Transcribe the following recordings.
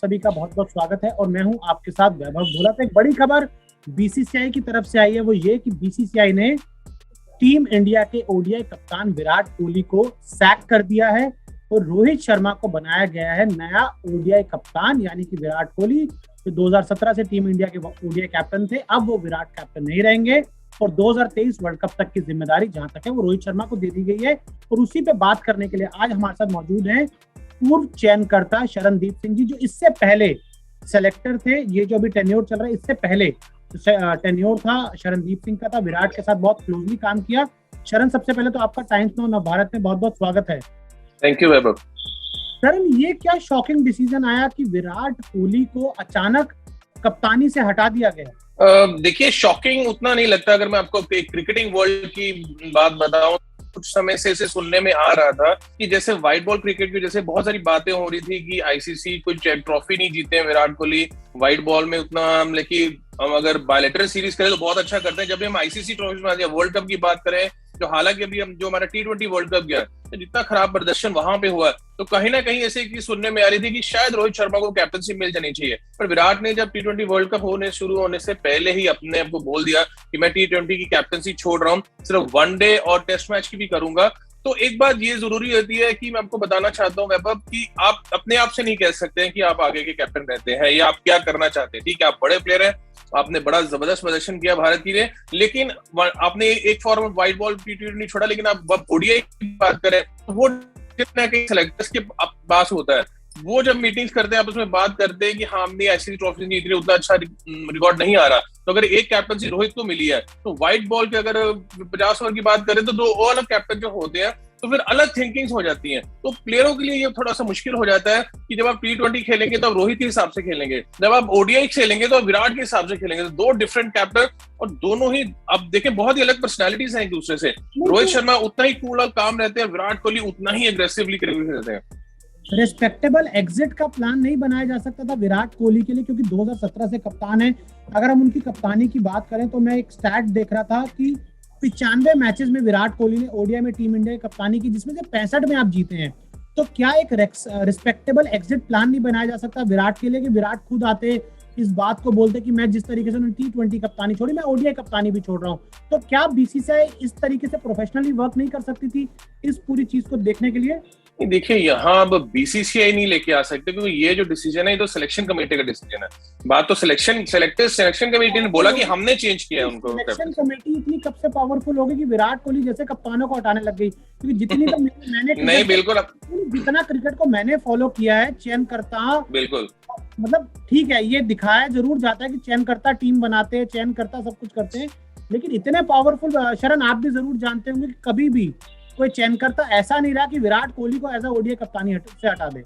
सभी का बहुत बहुत स्वागत है और मैं हूं आपके साथ वैभव भोला। तो एक बड़ी खबर बीसीसीआई की तरफ से आई है, वो ये कि बीसीसीआई ने टीम इंडिया के ओडीआई कप्तान विराट कोहली को सैक कर दिया है और रोहित शर्मा को बनाया गया है नया ओडीआई कप्तान, यानी कि विराट कोहली जो 2017 से टीम इंडिया के ओडीआई कैप्टन थे, अब वो विराट कैप्टन नहीं रहेंगे और 2023 वर्ल्ड कप तक की जिम्मेदारी जहां तक है वो रोहित शर्मा को दे दी गई है। और उसी पे बात करने के लिए आज हमारे साथ मौजूद हैं पूर्व चयनकर्ता शरणदीप सिंह जी, जो इससे पहले सेलेक्टर थे। ये जो अभी टेन्योर चल रहा है, इससे पहले टेन्योर था शरणदीप सिंह का, था विराट के साथ बहुत क्लोजली काम किया। शरण, सबसे पहले तो आपका टाइम्स नाउ नवभारत में बहुत बहुत स्वागत है। थैंक यू वैभव। शरण, ये क्या शॉकिंग डिसीजन आया कि विराट कोहली को अचानक कप्तानी से हटा दिया गया? देखिए, शॉकिंग उतना नहीं लगता। अगर मैं आपको क्रिकेटिंग वर्ल्ड की बात बताऊं, कुछ समय से इसे सुनने में आ रहा था कि जैसे व्हाइट बॉल क्रिकेट की जैसे बहुत सारी बातें हो रही थी कि आईसीसी कुछ ट्रॉफी नहीं जीते हैं विराट कोहली व्हाइट बॉल में उतना, लेकिन हम अगर बायलैटरल सीरीज करें तो बहुत अच्छा करते हैं। जब भी हम आईसीसी ट्रॉफी में वर्ल्ड कप की बात करें, जो हालांकि अभी हम जो हमारा T20 वर्ल्ड कप गया तो जितना खराब प्रदर्शन वहां पे हुआ, तो कहीं ना कहीं ऐसे की सुनने में आ रही थी कि शायद रोहित शर्मा को कैप्टनसी मिल जानी चाहिए। पर विराट ने जब T20 वर्ल्ड कप शुरू होने से पहले ही अपने आपको बोल दिया कि मैं T20 की कैप्टनसी छोड़ रहा हूँ, सिर्फ वनडे और टेस्ट मैच की भी करूंगा। तो एक बात ये जरूरी होती है कि मैं आपको बताना चाहता हूँ वैभव कि आप अपने आप से नहीं कह सकते हैं कि आप आगे के कैप्टन रहते हैं या आप क्या करना चाहते हैं। ठीक है, आप बड़े प्लेयर हैं, आपने बड़ा जबरदस्त प्रदर्शन किया भारत के लिए, लेकिन आपने एक फॉर्मेट व्हाइट बॉल T20 नहीं छोड़ा। लेकिन आप ओडीआई की बात करें तो वो कितना कहीं सेलेक्टर्स के पास होता है, वो जब मीटिंग्स करते हैं आप उसमें बात करते हैं कि हाँ हमने ऐसी ट्रॉफी जीत रही, उतना अच्छा रिकॉर्ड नहीं आ रहा। तो अगर एक कैप्टनसी रोहित को मिली है तो व्हाइट बॉल के अगर 50 ओवर की बात करें तो दो अलग कैप्टन जो होते हैं तो फिर अलग थिंकिंग्स हो जाती हैं। तो प्लेयरों के लिए ये थोड़ा सा मुश्किल हो जाता है कि जब आप T20 खेलेंगे तो आप रोहित के हिसाब से खेलेंगे, जब आप ओडीआई खेलेंगे तो आप विराट के हिसाब से खेलेंगे। तो दो डिफरेंट कैप्टन और दोनों ही आप देखें बहुत ही अलग पर्सनैलिटीज हैं एक दूसरे से। रोहित शर्मा उतना ही कूल और काम रहते हैं, विराट कोहली उतना ही एग्रेसिवली रहते हैं। रिस्पेक्टेबल एग्जिट का प्लान नहीं बनाया जा सकता था विराट कोहली के लिए, क्योंकि 2017 से कप्तान है। अगर हम उनकी कप्तानी की बात करें तो मैं एक स्टैट देख रहा था कि 95 मैचेस में विराट कोहली ने ओडीआई में टीम इंडिया की कप्तानी की, जिसमें से 65 में आप जीते हैं। तो क्या एक रिस्पेक्टेबल एग्जिट प्लान नहीं बनाया जा सकता विराट के लिए कि विराट खुद आते इस बात को बोलते कि मैं जिस तरीके से उन्होंने T20 कप्तानी छोड़ी, मैं ओडीआई कप्तानी भी छोड़ रहा हूँ। तो क्या बीसीसीआई इस तरीके से प्रोफेशनली वर्क नहीं कर सकती थी इस पूरी चीज को देखने के लिए? देखिए, यहाँ अब बीसीसीआई नहीं लेके आ सकते, क्योंकि ये जो डिसीजन है ये तो सिलेक्शन कमेटी का डिसीजन है। बात तो सिलेक्शन कमेटी ने बोला कि हमने चेंज किया है उनको। सिलेक्शन कमेटी इतनी कब से पावरफुल हो गई कि विराट कोहली जैसे कप्तानों को हटाने लग गई? क्योंकि जितनी तो मैंने नहीं, बिल्कुल, जितना क्रिकेट को मैंने फॉलो किया है, चयनकर्ता बिल्कुल, मतलब ठीक है, ये दिखाया जरूर जाता है कि चयनकर्ता टीम बनाते हैं, चयनकर्ता सब कुछ करते हैं, लेकिन इतने पावरफुल, शरण आप भी जरूर जानते होंगे कि कभी भी कोई चयनकर्ता ऐसा नहीं रहा कि विराट कोहली को एज अ ओडीआई कप्तानी से हटा दे।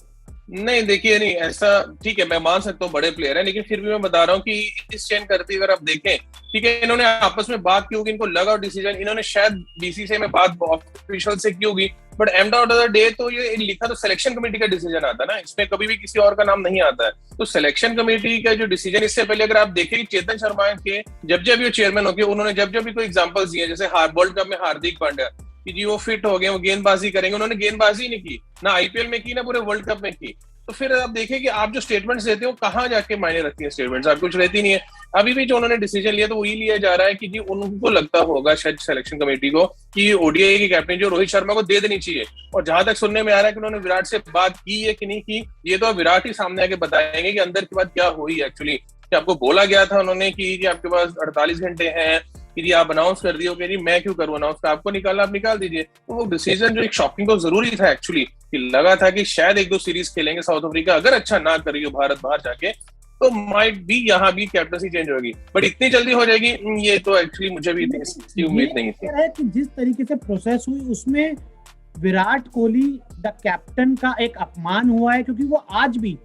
नहीं, देखिए, नहीं ऐसा, ठीक है, मैं मान सकता हूँ बड़े प्लेयर हैं, लेकिन फिर भी मैं बता रहा हूँ कि इस चयन करते अगर आप देखें, ठीक है, इन्होंने आपस में बात की होगी, इनको लगा डिसीजन, इन्होंने शायद बीसीसीआई में बात ऑफिशियल से की होगी, but end of the day तो ये लिखा तो सिलेक्शन कमेटी का डिसीजन आता है ना, इसमें कभी भी किसी और का नाम नहीं आता है। तो सिलेक्शन कमेटी का जो डिसीजन, इससे पहले अगर आप देखें चेतन शर्मा के जब जब ये चेयरमैन हो गए, उन्होंने जब जब भी कोई एग्जाम्पल्स दिए, जैसे वर्ल्ड कप में हार्दिक पांड्या कि जी वो फिट हो गए, वो गेंदबाजी करेंगे, उन्होंने गेंदबाजी नहीं की, ना आईपीएल में की, ना पूरे वर्ल्ड कप में की। तो फिर आप देखें कि आप जो स्टेटमेंट्स देते हो कहाँ जाके मायने रखती है स्टेटमेंट्स, आप कुछ रहती नहीं है। अभी भी जो उन्होंने डिसीजन लिया तो वही लिया जा रहा है कि जी उनको लगता होगा शायद सिलेक्शन कमेटी को कि ओडीआई की कैप्टन जो रोहित शर्मा को दे देनी चाहिए। और जहां तक सुनने में आ रहा है कि उन्होंने विराट से बात की है कि नहीं की, ये तो विराट ही सामने आके बताएंगे कि अंदर की बात क्या हुई एक्चुअली। कि आपको बोला गया था उन्होंने कि आपके पास 48 घंटे हैं कि जी आप अनाउंस कर दिए, कि मैं क्यों करूँ अनाउंस, आपको निकालना आप निकाल दीजिए। तो वो डिसीजन जो एक शॉकिंग तो जरूरी था एक्चुअली, कि लगा था कि शायद एक दो सीरीज खेलेंगे साउथ अफ्रीका, अगर अच्छा ना करिए भारत बाहर जाके तो माइट भी यहाँ भी कैप्टनसी चेंज होगी, बट इतनी जल्दी हो जाएगी ये तो एक्चुअली मुझे भी इसकी उम्मीद नहीं थी। कि जिस तरीके से प्रोसेस हुई उसमें विराट कोहली द कैप्टन का एक अपमान हुआ है, क्योंकि वो आज भी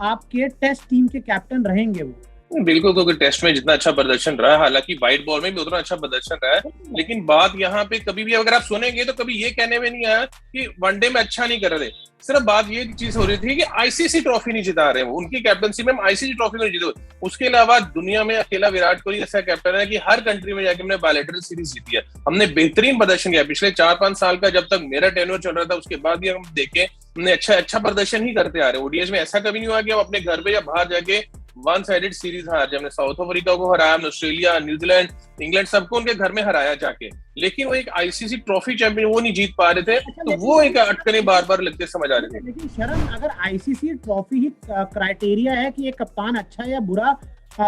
आपके टेस्ट टीम के कैप्टन रहेंगे। वो बिल्कुल, क्योंकि टेस्ट में जितना अच्छा प्रदर्शन रहा है, हालांकि व्हाइट बॉल में भी उतना अच्छा प्रदर्शन रहा है, लेकिन बात यहाँ पे कभी भी अगर आप सुनेंगे तो कभी ये कहने में नहीं आया कि वनडे में अच्छा नहीं कर रहे। सिर्फ बात ये चीज हो रही थी कि आईसीसी ट्रॉफी नहीं जिता रहे, वो उनकी कैप्टनसी में हम आईसीसी ट्रॉफी नहीं जीते। उसके अलावा दुनिया में अकेला विराट कोहली ऐसा कैप्टन है कि हर कंट्री में जाके हमने बायलैटरल सीरीज जीती है, हमने बेहतरीन प्रदर्शन किया पिछले 4-5 साल का, जब तक मेरा टेन्योर चल रहा था उसके बाद भी हम देखें हमने अच्छा प्रदर्शन ही करते आ रहे। ओडीआई में ऐसा कभी नहीं हुआ कि हम अपने घर पे या बाहर जाके वन साइडेड सीरीज हार जाए। हमने साउथ अफ्रीका को हराया, हमने ऑस्ट्रेलिया, न्यूजीलैंड, इंग्लैंड सबको उनके घर में हराया जाके, लेकिन वो एक आईसीसी ट्रॉफी चैंपियन वो नहीं जीत पा रहे थे। तो वो एक अटकलें बार बार लगते समझ आ रहे थे। लेकिन शरण, अगर आईसीसी ट्रॉफी ही क्राइटेरिया है कि एक कप्तान अच्छा है या बुरा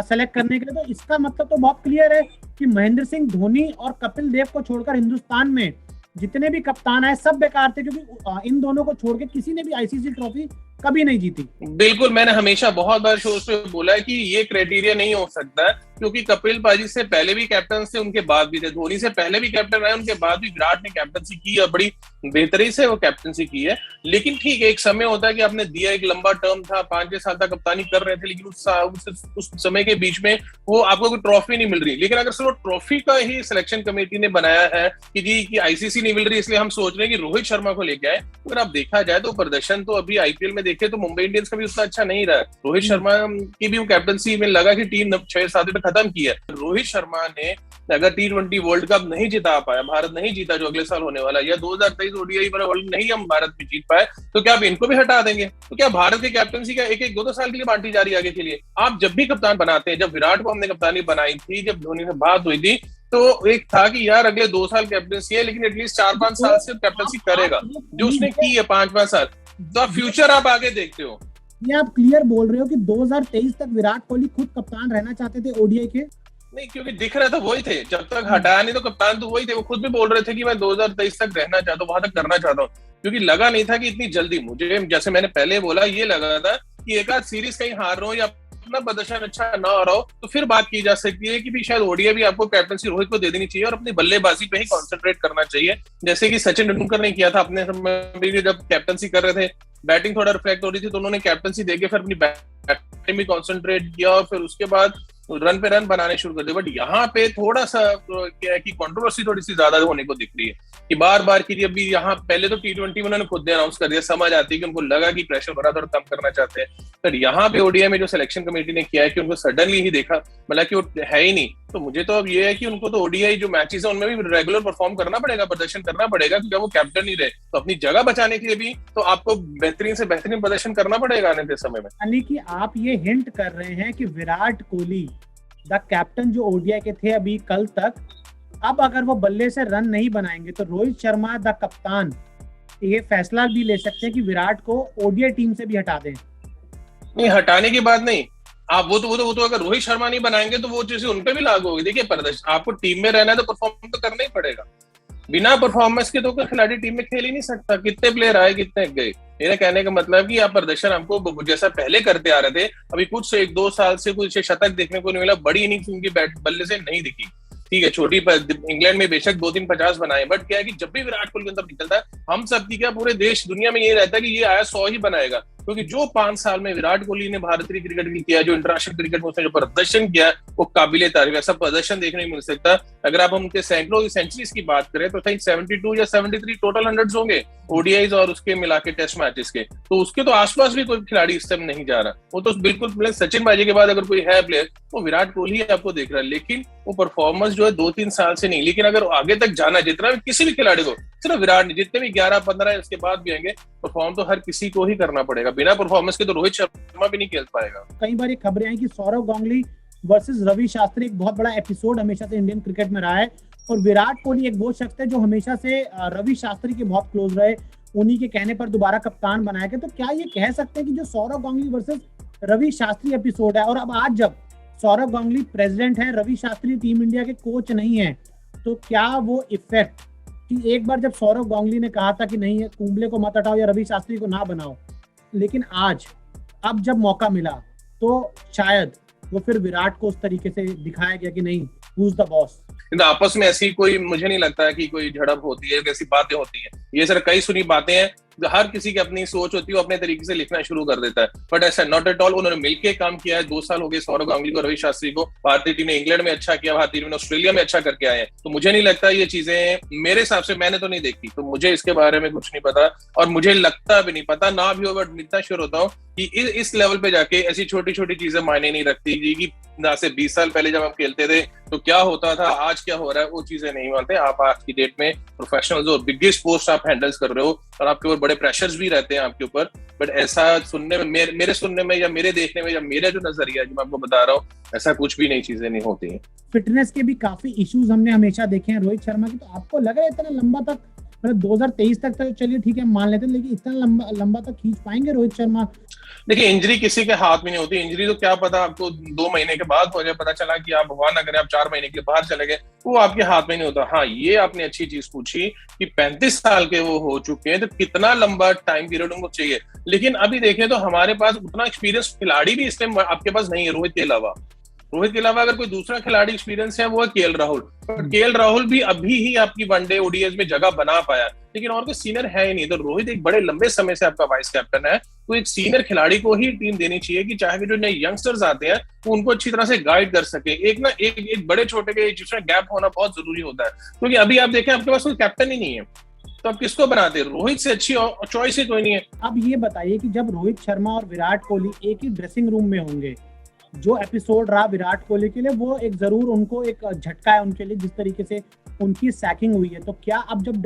सेलेक्ट करने के लिए, तो इसका मतलब तो बहुत क्लियर है कि महेंद्र सिंह धोनी और कपिल देव को छोड़कर हिंदुस्तान में जितने भी कप्तान आए सब बेकार थे, क्योंकि इन दोनों को छोड़ के किसी ने भी आईसीसी ट्रॉफी कभी नहीं जीती। बिल्कुल, मैंने हमेशा बहुत बार शोज पे बोला है कि ये क्राइटेरिया नहीं हो सकता, क्योंकि कपिल पाजी से पहले भी कैप्टन थे, उनके बाद भी थे, धोनी से पहले भी कैप्टन रहे, उनके बाद भी विराट ने कैप्टनसी की और बड़ी बेहतरी से वो कैप्टनसी की है। लेकिन ठीक है, एक समय होता है कि आपने दिया, एक लंबा टर्म था, 5-6 साल तक कप्तानी कर रहे थे, लेकिन उस समय के बीच में वो आपको कोई ट्रॉफी नहीं मिल रही। लेकिन अगर सिर्फ ट्रॉफी का ही सिलेक्शन कमेटी ने बनाया है कि जी की आईसीसी नहीं मिल रही इसलिए हम सोच रहे हैं कि रोहित शर्मा को लेके आए, अगर आप देखा जाए तो प्रदर्शन तो अभी आईपीएल में देखे तो मुंबई इंडियंस का भी उतना अच्छा नहीं रहा। रोहित शर्मा की भी कैप्टनसी में लगा कि टीम 6-7 में खत्म की है। रोहित शर्मा ने अगर T20 वर्ल्ड कप नहीं जिता पाया, भारत नहीं जीता जो अगले साल होने वाला, या 2023 ओडीआई वर्ल्ड नहीं हम भारत में जीत पाए, तो क्या आप इनको भी हटा देंगे? तो क्या भारत की कैप्टनसी का 1-2 साल के लिए बांटी जा रही है आगे के लिए? आप जब भी कप्तान बनाते हैं, जब विराट को हमने कप्तानी बनाई थी, जब धोनी से बात हुई थी, तो एक था कि यार अगले 2 साल कैप्टनसी है, लेकिन एटलीस्ट 4-5 साल से कैप्टनसी करेगा, जो उसने की है 5-5 साल। तो फ्यूचर आप आगे देखते हो। ये आप क्लियर बोल रहे हो कि 2023 तक विराट कोहली खुद कप्तान रहना चाहते थे ओडीआई के? नहीं, क्योंकि दिख रहा था वही थे, जब तक हटाया नहीं तो कप्तान तो वही थे। वो खुद भी बोल रहे थे कि मैं 2023 तक रहना चाहता हूँ, वहां तक करना चाहता हूँ, क्योंकि लगा नहीं था कि इतनी जल्दी, मुझे जैसे मैंने पहले बोला, ये लगा था कि एक आध सीरीज कहीं हार रहा हूँ या अपना प्रदर्शन अच्छा ना हो रहा हो तो फिर बात की जा सकती है कि भी शायद ओडीआई भी आपको कैप्टनसी रोहित को दे देनी चाहिए और अपनी बल्लेबाजी पे ही कॉन्सेंट्रेट करना चाहिए, जैसे कि सचिन तेंदुलकर ने किया था अपने समय जब कैप्टनसी कर रहे थे। बैटिंग थोड़ा रिफ्लेक्ट हो रही थी तो उन्होंने कैप्टनसी देके फिर अपनी बैटिंग में कॉन्सेंट्रेट किया और फिर उसके बाद रन पे रन बनाने शुरू कर दिए। बट यहाँ पे थोड़ा सा क्या है कि कंट्रोवर्सी थोड़ी सी ज्यादा होने को दिख रही है कि बार बार की अभी यहाँ पहले तो T20 में उन्होंने खुद अनाउंस कर दिया, समझ आती है कि उनको लगा कि प्रेशर बढ़ा थोड़ा कम करना चाहते हैं। पर यहाँ पे ओडीआई में जो सिलेक्शन कमेटी ने किया है कि उनको सडनली ही देखा, मतलब कि वो है ही नहीं, तो मुझे तो अब ये है कि उनको तो ओडीआई जो मैचेस है उनमें भी रेगुलर परफॉर्म करना पड़ेगा, प्रदर्शन करना पड़ेगा, क्योंकि वो कैप्टन नहीं रहे तो अपनी जगह बचाने के लिए भी तो आपको बेहतरीन से बेहतरीन प्रदर्शन करना पड़ेगा आने के समय में। यानी कि आप ये हिंट कर रहे हैं कि विराट कोहली द कैप्टन जो ओडीआई के थे अभी कल तक, अब अगर वो बल्ले से रन नहीं बनाएंगे तो रोहित शर्मा द कप्तान ये फैसला भी ले सकते हैं कि विराट को ओडीआई टीम से भी हटा दें। नहीं, हटाने की बात नहीं, आप वो तो अगर रोहित शर्मा नहीं बनाएंगे तो वो चीजें उन पे भी लागू होगी। देखिए, प्रदर्शन आपको टीम में रहना है तो परफॉर्म तो करना ही पड़ेगा, बिना परफॉर्मेंस के तो कोई खिलाड़ी टीम में खेल ही नहीं सकता। कितने प्लेयर आए कितने गए, मेरा कहने का मतलब कि आप प्रदर्शन हमको जैसा पहले करते आ रहे थे, अभी कुछ 1-2 साल से कुछ शतक देखने को नहीं मिला, बड़ी इनिंग्स उनकी बैट बल्ले से नहीं दिखी। ठीक है, छोटी इंग्लैंड में बेशक 2-3 50 बनाए, बट क्या है कि जब भी विराट कोहली अंदर निकलता है, हम सबकी क्या पूरे देश दुनिया में ये रहता है कि ये आया 100 ही बनाएगा, क्योंकि जो 5 साल में विराट कोहली ने भारतीय क्रिकेट में किया, जो इंटरनेशनल क्रिकेट में उसने जो प्रदर्शन किया, वो काबिले तारीफ। ऐसा प्रदर्शन देखने को मिल सकता। अगर आप उनके सैकड़ों सेंचुरीज की बात करें तो 72 या 73 टोटल 100 होंगे ओडीआईज और उसके मिला के टेस्ट मैचेस के, तो उसके तो आसपास भी कोई खिलाड़ी इस टाइम नहीं जा रहा। वो तो बिल्कुल सचिन बाजी के बाद अगर कोई है प्लेयर वो विराट कोहली आपको देख रहा है, लेकिन वो परफॉर्मेंस जो है 2-3 साल से नहीं। लेकिन अगर आगे तक जाना, जितना भी किसी भी खिलाड़ी को, सिर्फ विराट नहीं, जितने भी 11-15 इसके बाद भी आएंगे, परफॉर्म तो हर किसी को ही करना पड़ेगा। बिना परफॉर्मेंस के तो रोहित शर्मा भी नहीं खेल पाएगा। कई बार ये खबरें आई कि सौरव गांगुली वर्सेस रवि शास्त्री एक बहुत बड़ा एपिसोड हमेशा से इंडियन क्रिकेट में रहा है, और विराट कोहली एक वो शख्स है जो हमेशा से रवि शास्त्री के बहुत क्लोज रहे, उन्हीं के कहने पर दोबारा कप्तान बनाया गया। तो क्या ये कह सकते हैं कि जो सौरव गांगुली वर्सेस रवि शास्त्री एपिसोड है, और अब आज जब सौरव गांगुली प्रेसिडेंट है, रवि शास्त्री टीम इंडिया के कोच नहीं है, तो क्या वो इफेक्ट कि एक बार जब सौरव गांगुली ने कहा था कि नहीं कुंबले को मत हटाओ या रवि शास्त्री को ना बनाओ, लेकिन आज अब जब मौका मिला तो शायद वो फिर विराट को उस तरीके से दिखाया गया कि नहीं, हु इज द बॉस। आपस में ऐसी कोई, मुझे नहीं लगता है कि कोई झड़प होती है, कैसी बातें होती है। ये सर कई सुनी बातें हैं हर किसी की अपनी सोच होती है, वो अपने तरीके से लिखना शुरू कर देता है, बट ऐसा नॉट एट ऑल। उन्होंने मिलकर काम किया है, 2 साल हो गए सौरव गांगुली को, रवि शास्त्री को। भारतीय टीम ने इंग्लैंड में अच्छा किया, भारतीय टीम ने ऑस्ट्रेलिया में अच्छा करके आए हैं। तो मुझे नहीं लगता ये चीजें, मेरे हिसाब से मैंने तो नहीं देखी, तो मुझे इसके बारे में कुछ नहीं पता, और मुझे लगता भी नहीं, पता ना भी हो, बट इतना श्योर होता हूँ कि इस लेवल पे जाके ऐसी छोटी छोटी चीजें मायने नहीं रखती जी, कि ना से 20 साल पहले जब हम खेलते थे तो क्या होता था, आज क्या हो रहा है, वो चीजें नहीं मानते। आप आज की डेट में प्रोफेशनल्स और बिगेस्ट पोस्ट आप हैंडल्स कर रहे हो, और आपके ऊपर बड़े प्रेशर्स भी रहते हैं आपके ऊपर, बट ऐसा सुनने में, मेरे सुनने में या मेरे देखने में या मेरा जो नजरिया है, जो मैं आपको बता रहा हूँ, ऐसा कुछ भी नई चीजें नहीं होती हैं। फिटनेस के भी काफी इश्यूज हमने हमेशा देखे हैं रोहित शर्मा के, तो आपको लग रहा है इतना लंबा तक, मतलब 2023 तक तो चलिए ठीक है मान लेते हैं, लेकिन इतना लंबा तक खींच पाएंगे रोहित शर्मा? देखिए, इंजरी किसी के हाथ में नहीं होती। इंजरी तो क्या पता आपको 2 महीने के बाद हो जाए, पता चला कि आप भगवान ना करे आप 4 महीने के बाद चले गए, वो आपके हाथ में नहीं होता। हाँ, ये आपने अच्छी चीज पूछी कि 35 साल के वो हो चुके हैं, तो कितना लंबा टाइम पीरियड उनको चाहिए। लेकिन अभी देखें तो हमारे पास उतना एक्सपीरियंस खिलाड़ी भी इस टाइम आपके पास नहीं है। रोहित के अलावा अगर कोई दूसरा खिलाड़ी एक्सपीरियंस है वो है केएल राहुल, पर केएल राहुल भी अभी ही आपकी वनडे ओडीआई में जगह बना पाया, लेकिन और कोई सीनियर है ही नहीं। तो रोहित एक बड़े लंबे समय से आपका वाइस कैप्टन है, तो एक सीनियर खिलाड़ी को ही टीम देनी चाहिए कि चाहे जो नए यंगस्टर्स आते हैं वो उनको अच्छी तरह से गाइड कर सके। एक बड़े छोटे के जिसमें गैप होना बहुत जरूरी होता है, क्योंकि अभी आप देखें आपके पास कोई कैप्टन ही नहीं है, तो आप किसको बनाते हैं? रोहित से अच्छी चॉइस ही कोई नहीं है। अब ये बताइए कि जब रोहित शर्मा और विराट कोहली एक ही ड्रेसिंग रूम में होंगे, जो एपिसोड रहा विराट कोहली के लिए वो एक जरूर उनको एक झटका है उनके लिए, जिस तरीके से उनकी सैकिंग हुई है। तो क्या अब जब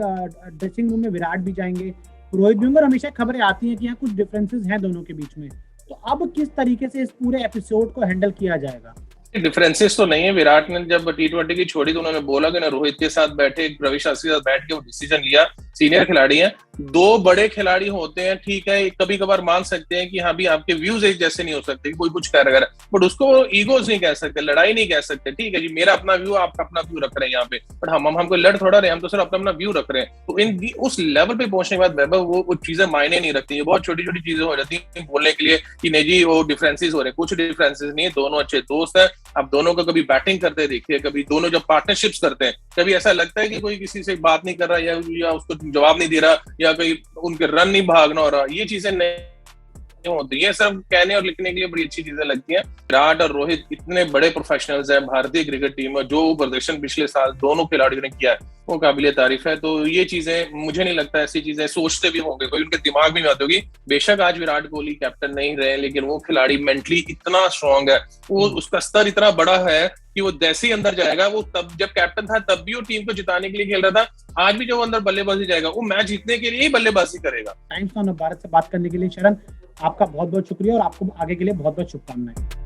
ड्रेसिंग रूम में विराट भी जाएंगे, रोहित भी होंगे, और हमेशा खबरें आती हैं कि यहाँ कुछ डिफरेंसेस हैं दोनों के बीच में, तो अब किस तरीके से इस पूरे एपिसोड को हैंडल किया जाएगा? डिफरेंसेस तो नहीं है। विराट ने जब T20 की छोड़ी तो उन्होंने बोला कि ना रोहित के साथ बैठे, रवि शास्त्री के साथ बैठ के वो डिसीजन लिया। सीनियर खिलाड़ी हैं, 2 बड़े खिलाड़ी होते हैं, ठीक है, कभी कभार मान सकते हैं कि हाँ भी आपके व्यूज एक जैसे नहीं हो सकते, कोई कुछ कह रहा है, बट उसको ईगोज नहीं कह सकते, लड़ाई नहीं कह सकते। ठीक है जी, मेरा अपना व्यू, आपका अपना व्यू रख रहे हैं यहाँ पे, बट हमको लड़ थोड़ा रहे, हम तो सिर्फ अपना अपना व्यू रख रहे हैं। तो उस लेवल पे पहुंचने के बाद वैभव वो चीजें मायने नहीं रखती है, बहुत छोटी छोटी चीजें हो जाती है बोलने के लिए कि नहीं जी वो डिफरेंसेस हो रहे हैं। कुछ डिफरेंसेस नहीं है, दोनों अच्छे दोस्त हैं। आप दोनों को कभी बैटिंग करते देखिए, कभी दोनों जब पार्टनरशिप्स करते हैं, कभी ऐसा लगता है कि कोई किसी से बात नहीं कर रहा या उसको जवाब नहीं दे रहा, या कोई उनके रन नहीं भागना हो रहा, ये चीजें नहीं होती है। सब कहने और लिखने के लिए बड़ी अच्छी चीजें लगती हैं। विराट और रोहित इतने बड़े प्रोफेशनल्स हैं भारतीय क्रिकेट टीम में, जो प्रदर्शन पिछले साल दोनों खिलाड़ियों ने किया है वो काबिले तारीफ है। तो ये चीजें मुझे नहीं लगता ऐसी चीजें सोचते भी होंगे, कोई उनके दिमाग में नहीं आती होगी। बेशक आज विराट कोहली कैप्टन नहीं रहे, लेकिन वो खिलाड़ी मेंटली इतना स्ट्रांग है, वो उसका स्तर इतना बड़ा है कि वो जैसे ही अंदर जाएगा, वो तब जब कैप्टन था तब भी वो टीम को जिताने के लिए खेल रहा था, आज भी जब वो अंदर बल्लेबाजी जाएगा वो मैच जीतने के लिए ही बल्लेबाजी करेगा। टाइम्स ऑफ भारत से बात करने के लिए शरण, आपका बहुत बहुत शुक्रिया, और आपको आगे के लिए बहुत बहुत शुभकामनाएं।